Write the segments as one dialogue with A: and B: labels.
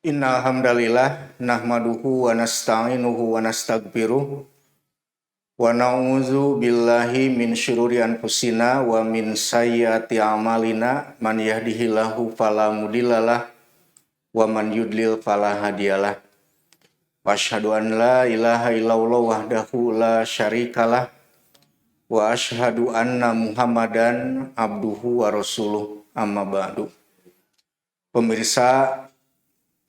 A: Innal hamdalillah nahmaduhu wa nasta'inuhu wa nastaghfiruh wa na'udzu billahi min syururi anfusina wa min sayyiati a'malina man yahdihillahu fala mudhillalah wa man yudlil fala hadiyalah. Wa asyhadu an la ilaha illallah wahdahu la syarikalah wa asyhadu anna Muhammadan abduhu wa rasuluh amma ba'du. Pemirsa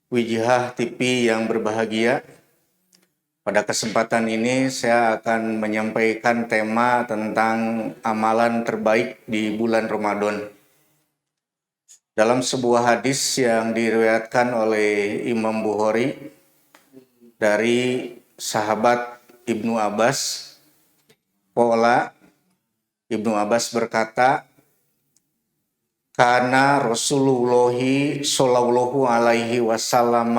A: Wijihah TV yang berbahagia, pada kesempatan ini saya akan menyampaikan tema tentang amalan terbaik di bulan Ramadan. Dalam sebuah hadis yang diriwayatkan oleh Imam Bukhari dari sahabat Ibnu Abbas, Ibnu Abbas berkata, karena Rasulullah sallallahu alaihi wasallam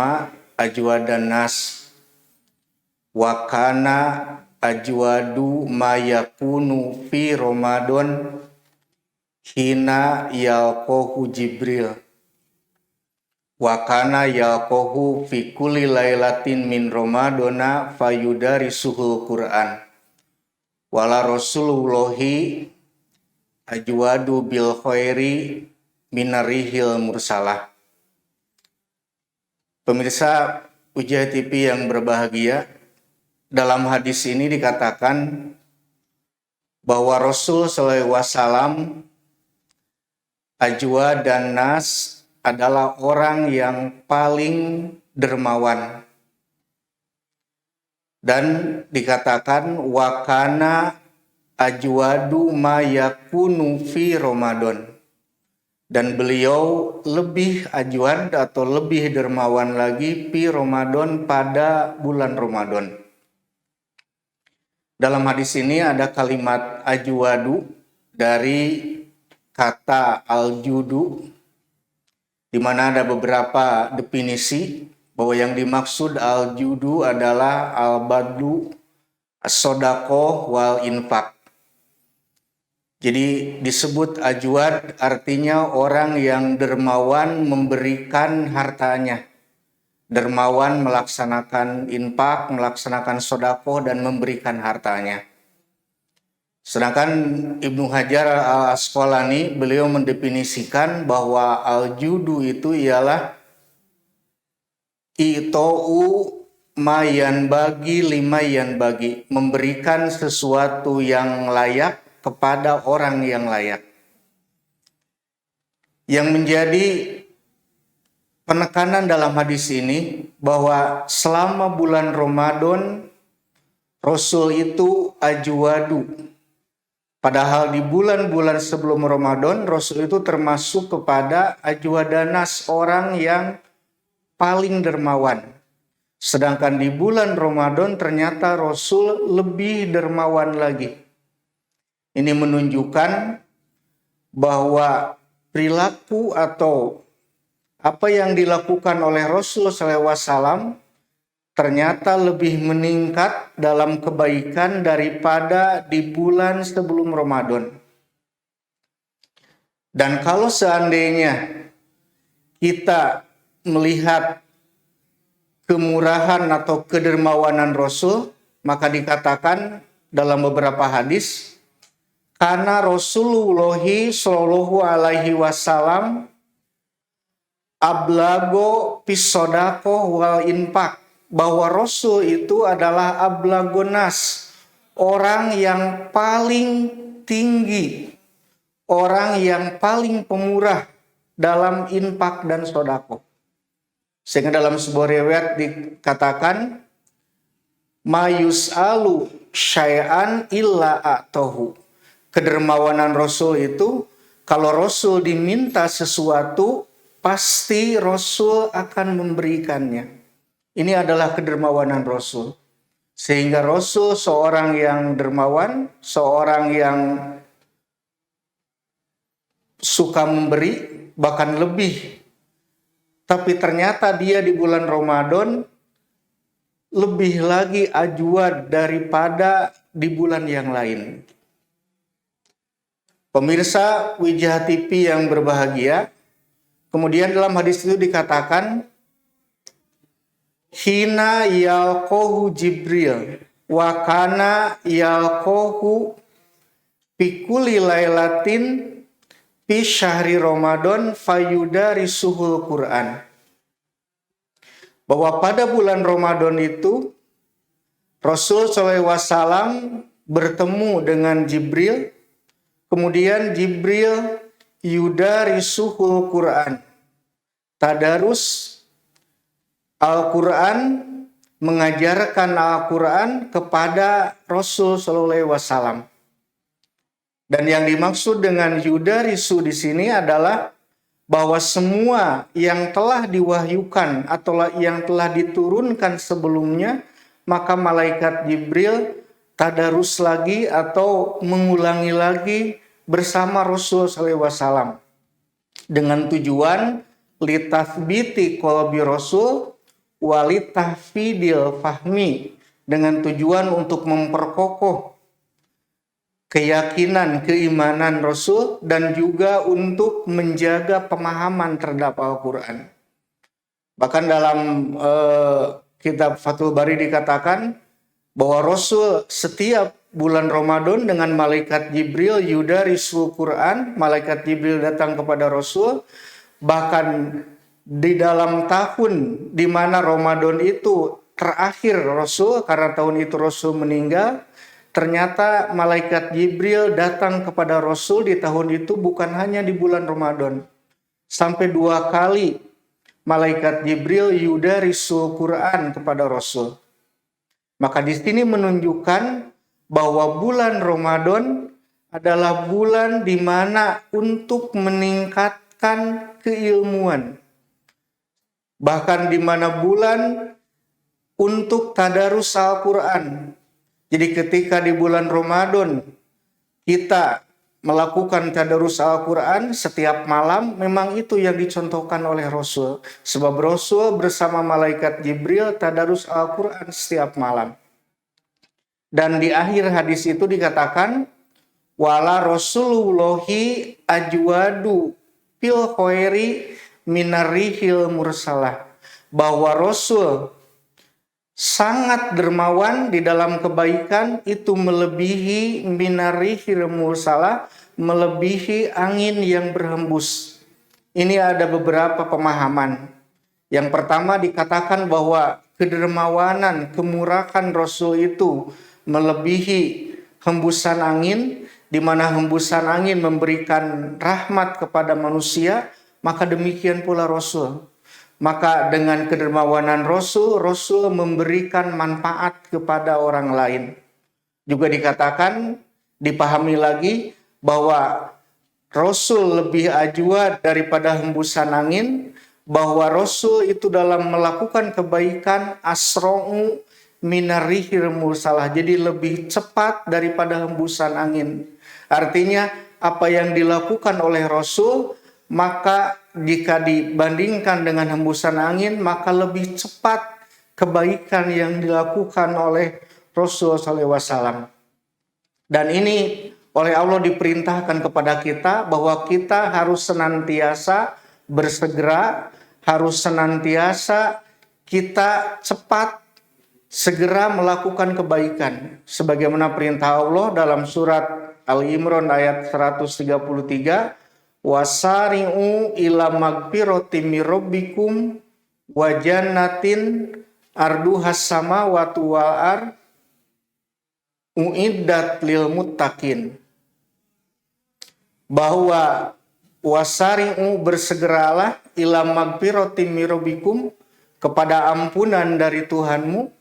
A: ajwadan nas wa kana ajwadu ma yakunu fi Ramadan hina yalqahu Jibril wa kana yalqahu fi kulli lailatin min Ramadana fayudarisuhul Quran wala Rasulullah ajwadu bil khairi minarihil mursalah. Pemirsa Wijihah TV yang berbahagia, dalam hadis ini dikatakan bahwa Rasul sallallahu alaihi wasallam ajwa dan nas adalah orang yang paling dermawan, dan dikatakan wakana ajwadu ma yakunu fi Ramadan, dan beliau lebih ajwad atau lebih dermawan lagi fi Ramadan pada bulan Ramadan. Dalam hadis ini ada kalimat ajwadu dari kata al-judu, di mana ada beberapa definisi bahwa yang dimaksud al-judu adalah al-badlu, as-sodaqoh wal infak. Jadi disebut ajwad artinya orang yang dermawan memberikan hartanya, dermawan melaksanakan infak, melaksanakan sodaqoh dan memberikan hartanya. Sedangkan Ibnu Hajar al-Asqalani beliau mendefinisikan bahwa al-judu itu ialah ita'u mayan bagi limayan bagi, memberikan sesuatu yang layak kepada orang yang layak. Yang menjadi penekanan dalam hadis ini bahwa selama bulan Ramadan Rasul itu ajwadu. Padahal di bulan-bulan sebelum Ramadan Rasul itu termasuk kepada ajwadanas, orang yang paling dermawan. Sedangkan di bulan Ramadan ternyata Rasul lebih dermawan lagi. Ini menunjukkan bahwa perilaku atau apa yang dilakukan oleh Rasul SAW ternyata lebih meningkat dalam kebaikan daripada di bulan sebelum Ramadan. Dan kalau seandainya kita melihat kemurahan atau kedermawanan Rasul, maka dikatakan dalam beberapa hadis, karena Rasulullah sallallahu alaihi wasallam ablago pisodako wal infak, bahwa Rasul itu adalah ablagonas, orang yang paling tinggi, orang yang paling pemurah dalam infak dan sodako. Sehingga dalam sebuah riwayat dikatakan mayus'alu syai'an illa a'tohu. Kedermawanan Rasul itu, kalau Rasul diminta sesuatu, pasti Rasul akan memberikannya. Ini adalah kedermawanan Rasul. Sehingga Rasul seorang yang dermawan, seorang yang suka memberi, bahkan lebih. Tapi ternyata dia di bulan Ramadan lebih lagi ajwad daripada di bulan yang lain. Pemirsa Wijihah TV yang berbahagia, kemudian dalam hadis itu dikatakan hina yalqahu Jibril wa kana yalqahu fi kulli lailatin fi syahri Ramadan fayudarisuhul Quran. Bahwa pada bulan Ramadan itu Rasul SAW bertemu dengan Jibril, kemudian Jibril yudarisuhul Quran, tadarus Al-Quran, mengajarkan Al-Quran kepada Rasul SAW. Dan yang dimaksud dengan yudarisu di sini adalah bahwa semua yang telah diwahyukan atau yang telah diturunkan sebelumnya, maka malaikat Jibril tadarus lagi atau mengulangi lagi bersama Rasul SAW dengan tujuan litathbiti qalbi Rasul walitahfidil fahmi, dengan tujuan untuk memperkokoh keyakinan, keimanan Rasul dan juga untuk menjaga pemahaman terhadap Al-Quran. Bahkan dalam kitab Fathul Bari dikatakan bahwa Rasul setiap bulan Ramadan dengan malaikat Jibril yudarisul Quran, malaikat Jibril datang kepada Rasul. Bahkan di dalam tahun di mana Ramadan itu terakhir Rasul, karena tahun itu Rasul meninggal, ternyata malaikat Jibril datang kepada Rasul di tahun itu bukan hanya di bulan Ramadan. Sampai 2 kali malaikat Jibril yudarisul Quran kepada Rasul. Maka di sini menunjukkan bahwa bulan Ramadan adalah bulan di mana untuk meningkatkan keilmuan. Bahkan di mana bulan untuk tadarus Al-Quran. Jadi ketika di bulan Ramadan kita melakukan tadarus Al-Quran setiap malam, memang itu yang dicontohkan oleh Rasul. Sebab Rasul bersama malaikat Jibril tadarus Al-Quran setiap malam. Dan di akhir hadis itu dikatakan, wala Rasulullahi ajwadu fil khairi minarihil mursalah, bahwa Rasul sangat dermawan di dalam kebaikan itu melebihi minarihil mursalah, melebihi angin yang berhembus. Ini ada beberapa pemahaman. Yang pertama dikatakan bahwa kedermawanan, kemurahan Rasul itu melebihi hembusan angin, di mana hembusan angin memberikan rahmat kepada manusia, maka demikian pula Rasul. Maka dengan kedermawanan Rasul, Rasul memberikan manfaat kepada orang lain. Juga dikatakan, dipahami lagi bahwa Rasul lebih ajwa daripada hembusan angin, bahwa Rasul itu dalam melakukan kebaikan asra'u minarihil mursalah, jadi lebih cepat daripada hembusan angin. Artinya apa yang dilakukan oleh Rasul, maka jika dibandingkan dengan hembusan angin, maka lebih cepat kebaikan yang dilakukan oleh Rasul SAW. Dan ini oleh Allah diperintahkan kepada kita bahwa kita harus senantiasa bersegera, harus senantiasa kita cepat segera melakukan kebaikan. Sebagaimana perintah Allah dalam surat Al-Imran ayat 133, wasari'u ila magfirati mir rabbikum wa jannatin arduhas samawati wal ard uiddat lil muttaqin. Bahwa wasari'u, bersegeralah, ila magfirati mir rabbikum, kepada ampunan dari Tuhanmu,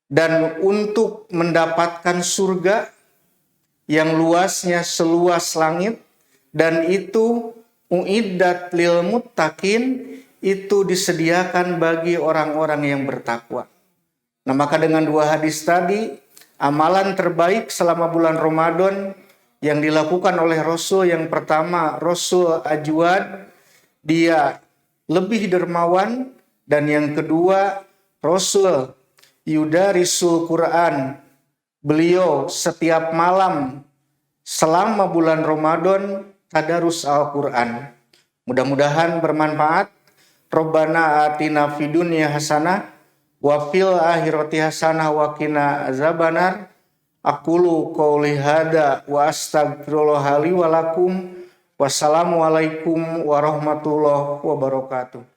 A: dan untuk mendapatkan surga yang luasnya seluas langit, dan itu uiddat lil muttaqin, itu disediakan bagi orang-orang yang bertakwa. Nah, maka dengan 2 hadis tadi, amalan terbaik selama bulan Ramadan yang dilakukan oleh Rasul, yang pertama Rasul ajwad, dia lebih dermawan, dan yang kedua Rasul yudarisul Quran, beliau setiap malam selama bulan Ramadan tadarus Al-Quran. Mudah-mudahan bermanfaat. Rabbana atina fid dunya hasanah wa fil akhirati hasanah wa qina azabannar. Aqulu qouli hada wa astaghfirullah li wa lakum. Wassalamualaikum warahmatullahi wabarakatuh.